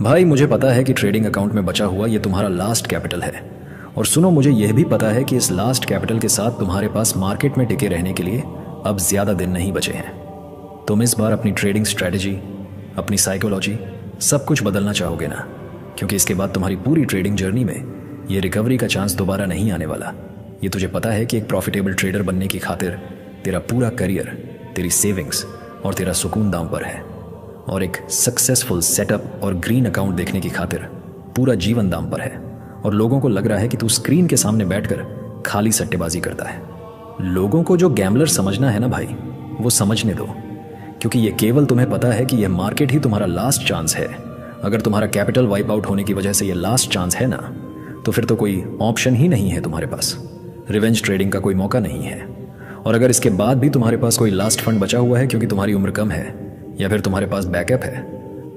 भाई मुझे पता है कि ट्रेडिंग अकाउंट में बचा हुआ ये तुम्हारा लास्ट कैपिटल है। और सुनो, मुझे यह भी पता है कि इस लास्ट कैपिटल के साथ तुम्हारे पास मार्केट में टिके रहने के लिए अब ज़्यादा दिन नहीं बचे हैं। तुम इस बार अपनी ट्रेडिंग स्ट्रैटेजी, अपनी साइकोलॉजी सब कुछ बदलना चाहोगे ना, क्योंकि इसके बाद तुम्हारी पूरी ट्रेडिंग जर्नी में ये रिकवरी का चांस दोबारा नहीं आने वाला। ये तुझे पता है कि एक प्रॉफिटेबल ट्रेडर बनने की खातिर तेरा पूरा करियर, तेरी सेविंग्स और तेरा सुकून दांव पर है, और एक सक्सेसफुल सेटअप और ग्रीन अकाउंट देखने की खातिर पूरा जीवन दांव पर है। और लोगों को लग रहा है कि तू स्क्रीन के सामने बैठकर खाली सट्टेबाजी करता है। लोगों को जो गैम्बलर समझना है ना भाई, वो समझने दो, क्योंकि ये केवल तुम्हें पता है कि यह मार्केट ही तुम्हारा लास्ट चांस है। अगर तुम्हारा कैपिटल वाइप आउट होने की वजह से ये लास्ट चांस है ना, तो फिर तो कोई ऑप्शन ही नहीं है तुम्हारे पास। रिवेंज ट्रेडिंग का कोई मौका नहीं है। और अगर इसके बाद भी तुम्हारे पास कोई लास्ट फंड बचा हुआ है क्योंकि तुम्हारी उम्र कम है, या फिर तुम्हारे पास बैकअप है,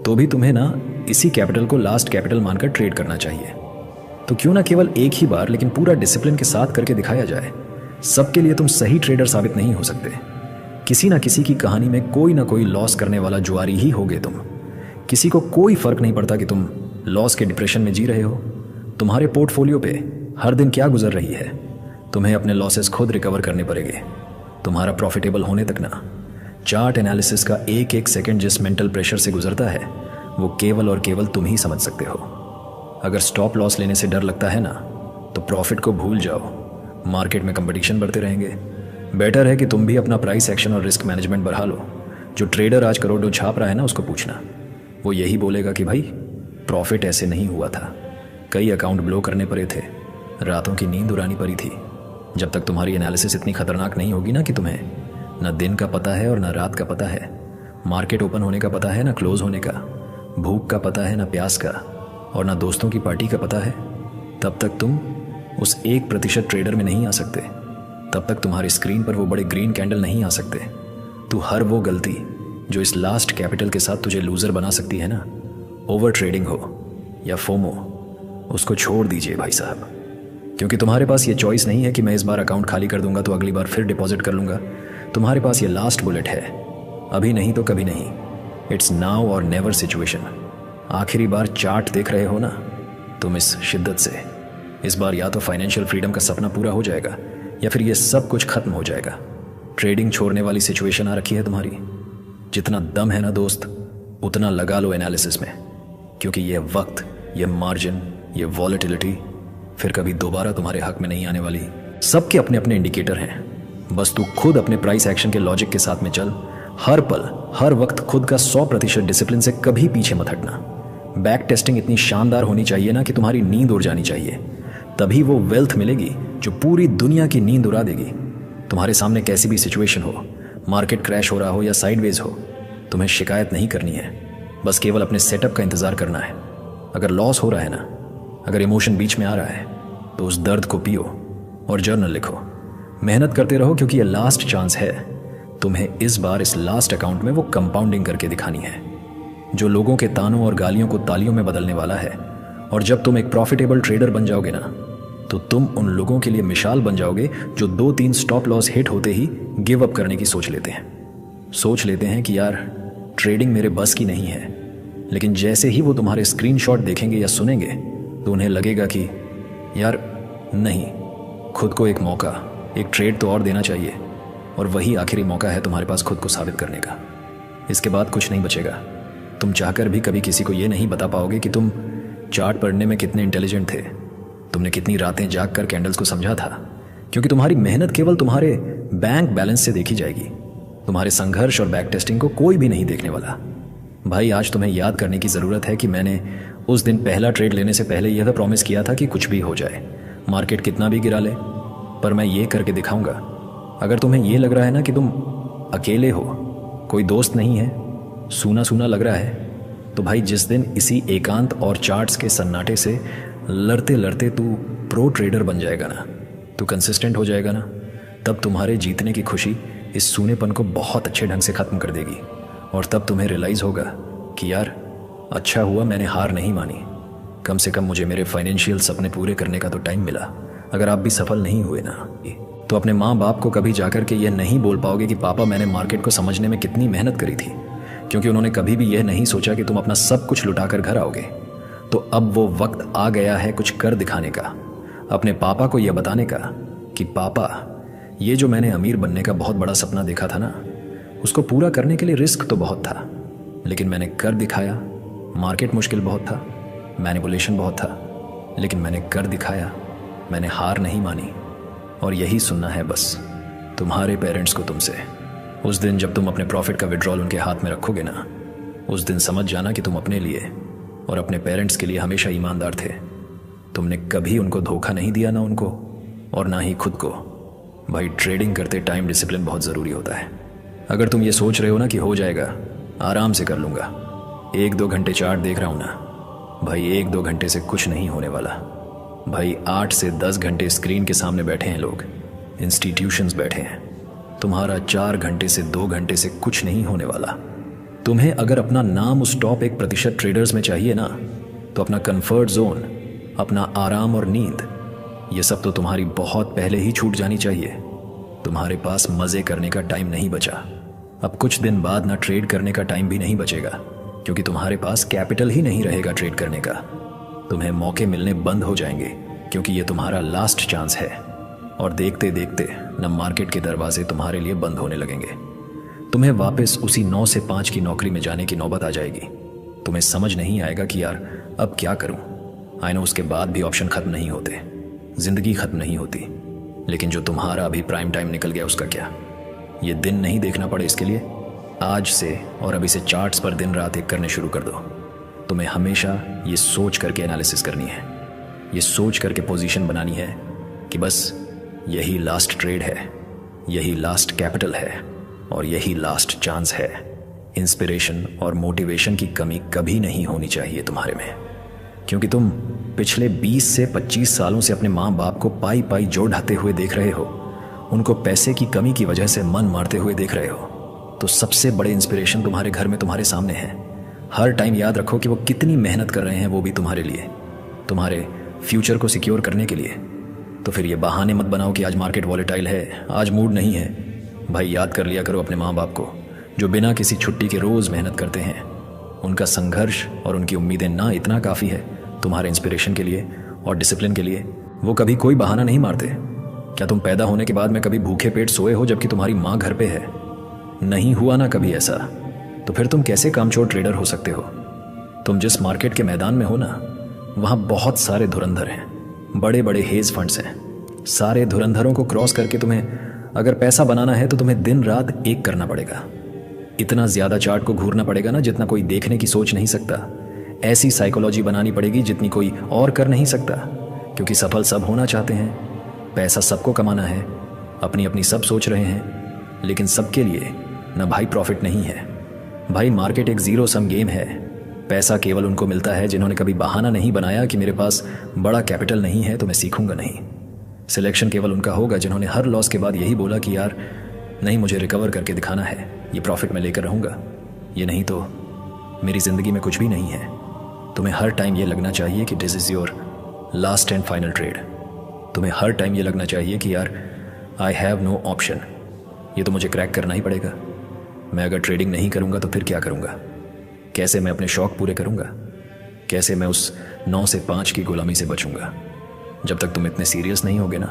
तो भी तुम्हें ना इसी कैपिटल को लास्ट कैपिटल मानकर ट्रेड करना चाहिए। तो क्यों ना केवल एक ही बार लेकिन पूरा डिसिप्लिन के साथ करके दिखाया जाए। सबके लिए तुम सही ट्रेडर साबित नहीं हो सकते। किसी ना किसी की कहानी में कोई ना कोई लॉस करने वाला जुआरी ही होगे तुम। किसी को कोई फर्क नहीं पड़ता कि तुम लॉस के डिप्रेशन में जी रहे हो। तुम्हारे पोर्टफोलियो पे हर दिन क्या गुजर रही है, तुम्हें अपने लॉसेस खुद रिकवर करने पड़ेंगे। तुम्हारा प्रॉफिटेबल होने तक ना चार्ट एनालिसिस का एक एक सेकंड जिस मेंटल प्रेशर से गुजरता है, वो केवल और केवल तुम ही समझ सकते हो। अगर स्टॉप लॉस लेने से डर लगता है ना, तो प्रॉफिट को भूल जाओ। मार्केट में कंपटीशन बढ़ते रहेंगे। बेटर है कि तुम भी अपना प्राइस एक्शन और रिस्क मैनेजमेंट बढ़ा लो। जो ट्रेडर आज करोड़ों छाप रहा है ना, उसको पूछना, वो यही बोलेगा कि भाई प्रॉफिट ऐसे नहीं हुआ था, कई अकाउंट ब्लो करने पड़े थे, रातों की नींद उड़ानी पड़ी थी। जब तक तुम्हारी एनालिसिस इतनी खतरनाक नहीं होगी ना कि तुम्हें ना दिन का पता है और ना रात का पता है, मार्केट ओपन होने का पता है ना क्लोज होने का, भूख का पता है ना प्यास का, और ना दोस्तों की पार्टी का पता है, तब तक तुम उस 1% ट्रेडर में नहीं आ सकते। तब तक तुम्हारी स्क्रीन पर वो बड़े ग्रीन कैंडल नहीं आ सकते। तू हर वो गलती जो इस लास्ट कैपिटल के साथ तुझे लूजर बना सकती है ना, ओवर ट्रेडिंग हो या फोमो, उसको छोड़ दीजिए भाई साहब। क्योंकि तुम्हारे पास ये चॉइस नहीं है कि मैं इस बार अकाउंट खाली कर दूंगा तो अगली बार फिर डिपॉजिट कर लूंगा। तुम्हारे पास ये लास्ट बुलेट है, अभी नहीं तो कभी नहीं। इट्स नाउ और नेवर सिचुएशन। आखिरी बार चार्ट देख रहे हो ना तुम इस शिद्दत से, इस बार या तो फाइनेंशियल फ्रीडम का सपना पूरा हो जाएगा या फिर ये सब कुछ खत्म हो जाएगा। ट्रेडिंग छोड़ने वाली सिचुएशन आ रखी है तुम्हारी। जितना दम है ना दोस्त, उतना लगा लो एनालिसिस में, क्योंकि ये वक्त, ये मार्जिन, ये वॉलेटिलिटी फिर कभी दोबारा तुम्हारे हक में नहीं आने वाली। सबके अपने अपने इंडिकेटर हैं, बस तू खुद अपने प्राइस एक्शन के लॉजिक के साथ में चल। हर पल हर वक्त खुद का 100% डिसिप्लिन से कभी पीछे मत हटना। बैक टेस्टिंग इतनी शानदार होनी चाहिए ना कि तुम्हारी नींद उड़ जानी चाहिए। तभी वो वेल्थ मिलेगी जो पूरी दुनिया की नींद उड़ा देगी। तुम्हारे सामने कैसी भी सिचुएशन हो, मार्केट क्रैश हो रहा हो या साइडवेज हो, तुम्हें शिकायत नहीं करनी है, बस केवल अपने सेटअप का इंतज़ार करना है। अगर लॉस हो रहा है ना, अगर इमोशन बीच में आ रहा है, तो उस दर्द को पियो और जर्नल लिखो। मेहनत करते रहो, क्योंकि ये लास्ट चांस है। तुम्हें इस बार इस लास्ट अकाउंट में वो कंपाउंडिंग करके दिखानी है जो लोगों के तानों और गालियों को तालियों में बदलने वाला है। और जब तुम एक प्रॉफिटेबल ट्रेडर बन जाओगे ना, तो तुम उन लोगों के लिए मिसाल बन जाओगे जो 2-3 स्टॉप लॉस हिट होते ही गिव अप करने की सोच लेते हैं कि यार ट्रेडिंग मेरे बस की नहीं है। लेकिन जैसे ही वो तुम्हारे स्क्रीनशॉट देखेंगे या सुनेंगे, तो उन्हें लगेगा कि यार नहीं, खुद को एक मौका, एक ट्रेड तो और देना चाहिए, और वही आखिरी मौका है तुम्हारे पास खुद को साबित करने का। इसके बाद कुछ नहीं बचेगा। तुम चाहकर भी कभी किसी को ये नहीं बता पाओगे कि तुम चार्ट पढ़ने में कितने इंटेलिजेंट थे, तुमने कितनी रातें जाग कर कैंडल्स को समझा था, क्योंकि तुम्हारी मेहनत केवल तुम्हारे बैंक बैलेंस से देखी जाएगी। तुम्हारे संघर्ष और बैक टेस्टिंग को कोई भी नहीं देखने वाला। भाई आज तुम्हें याद करने की ज़रूरत है कि मैंने उस दिन पहला ट्रेड लेने से पहले यह तो प्रॉमिस किया था कि कुछ भी हो जाए, मार्केट कितना भी गिरा ले, पर मैं ये करके दिखाऊंगा। अगर तुम्हें ये लग रहा है ना कि तुम अकेले हो, कोई दोस्त नहीं है, सूना सूना लग रहा है, तो भाई जिस दिन इसी एकांत और चार्ट्स के सन्नाटे से लड़ते लड़ते तू प्रो ट्रेडर बन जाएगा ना, तू कंसिस्टेंट हो जाएगा ना, तब तुम्हारे जीतने की खुशी इस सूनेपन को बहुत अच्छे ढंग से ख़त्म कर देगी। और तब तुम्हें रियलाइज़ होगा कि यार अच्छा हुआ मैंने हार नहीं मानी, कम से कम मुझे मेरे फाइनेंशियल सपने पूरे करने का तो टाइम मिला। अगर आप भी सफल नहीं हुए ना, तो अपने माँ बाप को कभी जाकर के ये नहीं बोल पाओगे कि पापा मैंने मार्केट को समझने में कितनी मेहनत करी थी, क्योंकि उन्होंने कभी भी यह नहीं सोचा कि तुम अपना सब कुछ लुटाकर घर आओगे। तो अब वो वक्त आ गया है कुछ कर दिखाने का, अपने पापा को यह बताने का कि पापा, ये जो मैंने अमीर बनने का बहुत बड़ा सपना देखा था ना, उसको पूरा करने के लिए रिस्क तो बहुत था, लेकिन मैंने कर दिखाया। मार्केट मुश्किल बहुत था, मैनिपुलेशन बहुत था, लेकिन मैंने कर दिखाया। मैंने हार नहीं मानी। और यही सुनना है बस तुम्हारे पेरेंट्स को तुमसे। उस दिन जब तुम अपने प्रॉफिट का विड्रॉल उनके हाथ में रखोगे ना, उस दिन समझ जाना कि तुम अपने लिए और अपने पेरेंट्स के लिए हमेशा ईमानदार थे। तुमने कभी उनको धोखा नहीं दिया, ना उनको और ना ही खुद को। भाई, ट्रेडिंग करते टाइम डिसिप्लिन बहुत ज़रूरी होता है। अगर तुम ये सोच रहे हो ना कि हो जाएगा, आराम से कर लूँगा, 1-2 घंटे चार्ट देख रहा हूँ ना, भाई 1-2 घंटे से कुछ नहीं होने वाला। भाई 8 से 10 घंटे स्क्रीन के सामने बैठे हैं लोग, इंस्टीट्यूशंस बैठे हैं। तुम्हारा 4 घंटे से 2 घंटे से कुछ नहीं होने वाला। तुम्हें अगर अपना नाम उस टॉप 1% ट्रेडर्स में चाहिए ना, तो अपना कंफर्ट जोन, अपना आराम और नींद, ये सब तो तुम्हारी बहुत पहले ही छूट जानी चाहिए। तुम्हारे पास मज़े करने का टाइम नहीं बचा। अब कुछ दिन बाद ना ट्रेड करने का टाइम भी नहीं बचेगा, क्योंकि तुम्हारे पास कैपिटल ही नहीं रहेगा ट्रेड करने का। तुम्हें मौके मिलने बंद हो जाएंगे, क्योंकि ये तुम्हारा लास्ट चांस है। और देखते देखते न मार्केट के दरवाजे तुम्हारे लिए बंद होने लगेंगे। तुम्हें वापस उसी 9 से 5 की नौकरी में जाने की नौबत आ जाएगी। तुम्हें समझ नहीं आएगा कि यार अब क्या करूं। आई नो उसके बाद भी ऑप्शन खत्म नहीं होते, जिंदगी खत्म नहीं होती, लेकिन जो तुम्हारा अभी प्राइम टाइम निकल गया उसका क्या? ये दिन नहीं देखना पड़े इसके लिए आज से और अभी से चार्ट्स पर दिन रात एक करने शुरू कर दो। तुम्हें हमेशा ये सोच करके एनालिसिस करनी है, ये सोच करके पोजीशन बनानी है कि बस यही लास्ट ट्रेड है, यही लास्ट कैपिटल है और यही लास्ट चांस है। इंस्पिरेशन और मोटिवेशन की कमी कभी नहीं होनी चाहिए तुम्हारे में, क्योंकि तुम पिछले 20 से 25 सालों से अपने माँ बाप को पाई पाई जोड़ ढाते हुए देख रहे हो, उनको पैसे की कमी की वजह से मन मारते हुए देख रहे हो। तो सबसे बड़े इंस्पिरेशन तुम्हारे घर में तुम्हारे सामने हैं। हर टाइम याद रखो कि वो कितनी मेहनत कर रहे हैं, वो भी तुम्हारे लिए, तुम्हारे फ्यूचर को सिक्योर करने के लिए। तो फिर ये बहाने मत बनाओ कि आज मार्केट वॉलेटाइल है, आज मूड नहीं है। भाई याद कर लिया करो अपने माँ बाप को, जो बिना किसी छुट्टी के रोज़ मेहनत करते हैं। उनका संघर्ष और उनकी उम्मीदें ना इतना काफ़ी है तुम्हारे इंस्पिरेशन के लिए और डिसिप्लिन के लिए। वो कभी कोई बहाना नहीं मारते। क्या तुम पैदा होने के बाद में कभी भूखे पेट सोए हो जबकि तुम्हारी माँ घर पे है? नहीं हुआ ना कभी ऐसा। तो फिर तुम कैसे कामचोर ट्रेडर हो सकते हो? तुम जिस मार्केट के मैदान में हो ना, वहाँ बहुत सारे धुरंधर हैं, बड़े बड़े हेज फंड्स हैं। सारे धुरंधरों को क्रॉस करके तुम्हें अगर पैसा बनाना है तो तुम्हें दिन रात एक करना पड़ेगा। इतना ज़्यादा चार्ट को घूरना पड़ेगा ना जितना कोई देखने की सोच नहीं सकता। ऐसी साइकोलॉजी बनानी पड़ेगी जितनी कोई और कर नहीं सकता, क्योंकि सफल सब होना चाहते हैं, पैसा सबको कमाना है, अपनी अपनी सब सोच रहे हैं, लेकिन सबके लिए ना भाई प्रॉफिट नहीं है। भाई मार्केट एक ज़ीरो सम गेम है। पैसा केवल उनको मिलता है जिन्होंने कभी बहाना नहीं बनाया कि मेरे पास बड़ा कैपिटल नहीं है तो मैं सीखूंगा नहीं। सिलेक्शन केवल उनका होगा जिन्होंने हर लॉस के बाद यही बोला कि यार नहीं, मुझे रिकवर करके दिखाना है, ये प्रॉफिट में लेकर रहूँगा, ये नहीं तो मेरी ज़िंदगी में कुछ भी नहीं है। तुम्हें हर टाइम ये लगना चाहिए कि this is your last and final trade. तुम्हें हर टाइम ये लगना चाहिए कि यार आई हैव नो ऑप्शन, ये तो मुझे क्रैक करना ही पड़ेगा। मैं अगर ट्रेडिंग नहीं करूँगा तो फिर क्या करूँगा? कैसे मैं अपने शौक़ पूरे करूँगा? कैसे मैं उस 9 से 5 की गुलामी से बचूँगा? जब तक तुम इतने सीरियस नहीं होगे ना,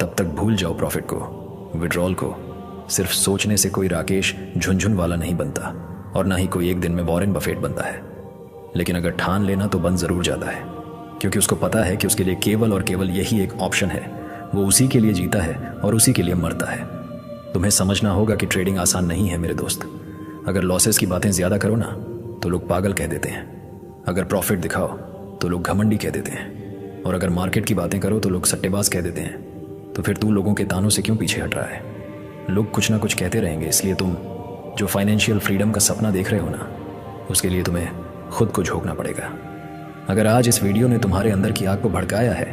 तब तक भूल जाओ प्रॉफिट को, विड्रॉल को। सिर्फ सोचने से कोई राकेश झुनझुन वाला नहीं बनता, और ना ही कोई एक दिन में वॉरेन बफेट बनता है। लेकिन अगर ठान लेना तो बन ज़रूर जाता है, क्योंकि उसको पता है कि उसके लिए केवल और केवल यही एक ऑप्शन है। वो उसी के लिए जीता है और उसी के लिए मरता है। तुम्हें समझना होगा कि ट्रेडिंग आसान नहीं है मेरे दोस्त। अगर लॉसेस की बातें ज़्यादा करो ना तो लोग पागल कह देते हैं, अगर प्रॉफिट दिखाओ तो लोग घमंडी कह देते हैं, और अगर मार्केट की बातें करो तो लोग सट्टेबाज कह देते हैं। तो फिर तू लोगों के तानों से क्यों पीछे हट रहा है? लोग कुछ ना कुछ कहते रहेंगे, इसलिए तुम जो फाइनेंशियल फ्रीडम का सपना देख रहे हो ना, उसके लिए तुम्हें खुद को झोंकना पड़ेगा। अगर आज इस वीडियो ने तुम्हारे अंदर की आग को भड़काया है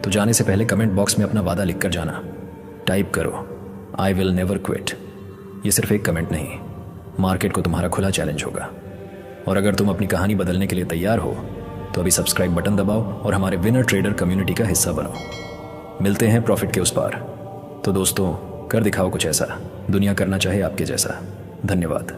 तो जाने से पहले कमेंट बॉक्स में अपना वादा लिख कर जाना। टाइप करो आई विल नेवर क्विट। ये सिर्फ एक कमेंट नहीं, मार्केट को तुम्हारा खुला चैलेंज होगा। और अगर तुम अपनी कहानी बदलने के लिए तैयार हो तो अभी सब्सक्राइब बटन दबाओ और हमारे विनर ट्रेडर कम्युनिटी का हिस्सा बनो। मिलते हैं प्रॉफिट के उस पार। तो दोस्तों, कर दिखाओ कुछ ऐसा दुनिया करना चाहे आपके जैसा। धन्यवाद।